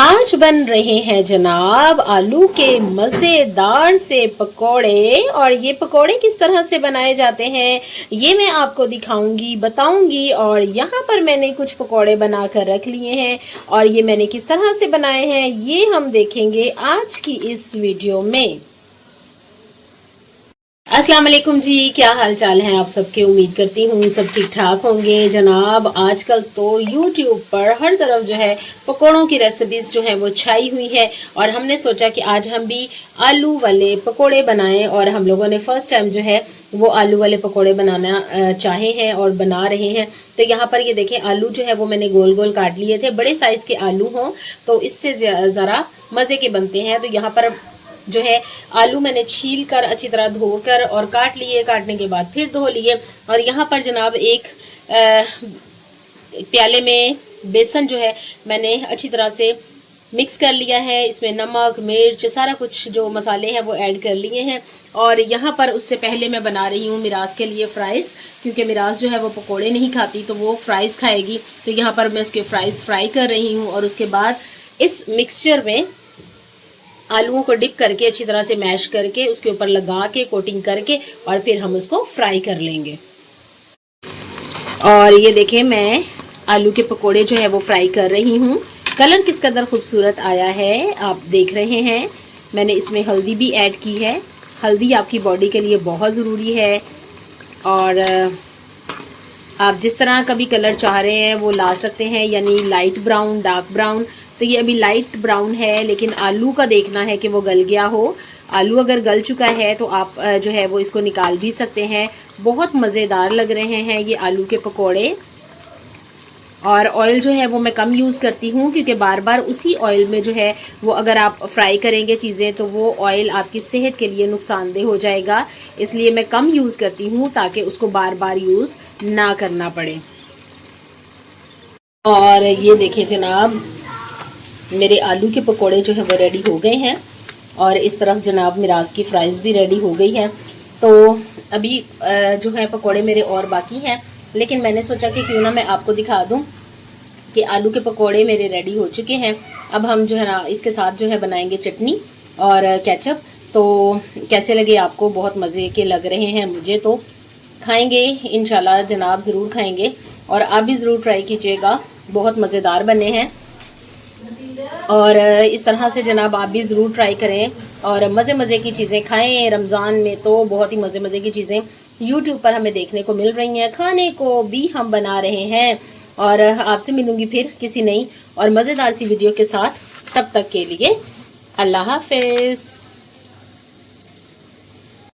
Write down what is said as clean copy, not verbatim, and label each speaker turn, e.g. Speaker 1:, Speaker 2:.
Speaker 1: आज बन रहे हैं जनाब आलू के मज़ेदार से पकोड़े। और ये पकोड़े किस तरह से बनाए जाते हैं ये मैं आपको दिखाऊंगी, बताऊंगी। और यहाँ पर मैंने कुछ पकोड़े बना कर रख लिए हैं और ये मैंने किस तरह से बनाए हैं ये हम देखेंगे आज की इस वीडियो में। अस्सलाम वालेकुम जी, क्या हाल चाल है आप सबके। उम्मीद करती हूँ सब ठीक ठाक होंगे जनाब। आजकल तो YouTube पर हर तरफ जो है पकोड़ों की रेसिपीज़ जो है वो छाई हुई है और हमने सोचा कि आज हम भी आलू वाले पकोड़े बनाएं। और हम लोगों ने फर्स्ट टाइम जो है वो आलू वाले पकोड़े बनाना चाहे हैं और बना रहे हैं। तो यहाँ पर ये देखें, आलू जो है वो मैंने गोल गोल काट लिए थे। बड़े साइज़ के आलू हों तो इससे ज़रा मज़े के बनते हैं। तो यहाँ पर जो है आलू मैंने छील कर अच्छी तरह धोकर और काट लिए, काटने के बाद फिर धो लिए। और यहाँ पर जनाब एक प्याले में बेसन जो है मैंने अच्छी तरह से मिक्स कर लिया है। इसमें नमक, मिर्च, सारा कुछ जो मसाले हैं वो ऐड कर लिए हैं। और यहाँ पर उससे पहले मैं बना रही हूँ मिराज के लिए फ़्राइज़, क्योंकि मिराज जो है वो पकोड़े नहीं खाती तो वो फ़्राइज़ खाएगी। तो यहाँ पर मैं उसके फ़्राइज़ फ्राई कर रही हूँ और उसके बाद इस मिक्सचर में आलूओं को डिप करके अच्छी तरह से मैश करके उसके ऊपर लगा के कोटिंग करके और फिर हम उसको फ्राई कर लेंगे। और ये देखें, मैं आलू के पकोड़े जो है वो फ्राई कर रही हूँ। कलर किस कदर खूबसूरत आया है आप देख रहे हैं। मैंने इसमें हल्दी भी ऐड की है। हल्दी आपकी बॉडी के लिए बहुत ज़रूरी है और आप जिस तरह का भी कलर चाह रहे हैं वो ला सकते हैं, यानी लाइट ब्राउन, डार्क ब्राउन। तो ये अभी लाइट ब्राउन है, लेकिन आलू का देखना है कि वो गल गया हो। आलू अगर गल चुका है तो आप जो है वो इसको निकाल भी सकते हैं। बहुत मज़ेदार लग रहे हैं ये आलू के पकोड़े। और ऑयल जो है वो मैं कम यूज़ करती हूँ, क्योंकि बार बार उसी ऑयल में जो है वो अगर आप फ्राई करेंगे चीज़ें तो वो ऑयल आपकी सेहत के लिए नुकसानदेह हो जाएगा। इसलिए मैं कम यूज़ करती हूँ ताकि उसको बार बार यूज़ ना करना पड़े। और ये देखिए जनाब, मेरे आलू के पकोड़े जो है वो रेडी हो गए हैं और इस तरफ जनाब मिराज की फ्राइज़ भी रेडी हो गई है। तो अभी जो है पकोड़े मेरे और बाकी हैं, लेकिन मैंने सोचा कि क्यों ना मैं आपको दिखा दूं कि आलू के पकोड़े मेरे रेडी हो चुके हैं। अब हम जो है ना इसके साथ जो है बनाएंगे चटनी और केचप। तो कैसे लगे आपको? बहुत मज़े के लग रहे हैं मुझे। तो खाएंगे इंशाल्लाह जनाब, ज़रूर खाएंगे और आप भी ज़रूर ट्राई कीजिएगा। बहुत मज़ेदार बने हैं और इस तरह से जनाब आप भी ज़रूर ट्राई करें और मज़े की चीज़ें खाएं। रमज़ान में तो बहुत ही मज़े की चीज़ें YouTube पर हमें देखने को मिल रही हैं, खाने को भी हम बना रहे हैं। और आपसे मिलूँगी फिर किसी नई और मज़ेदार सी वीडियो के साथ। तब तक के लिए अल्लाह हाफ़िज़।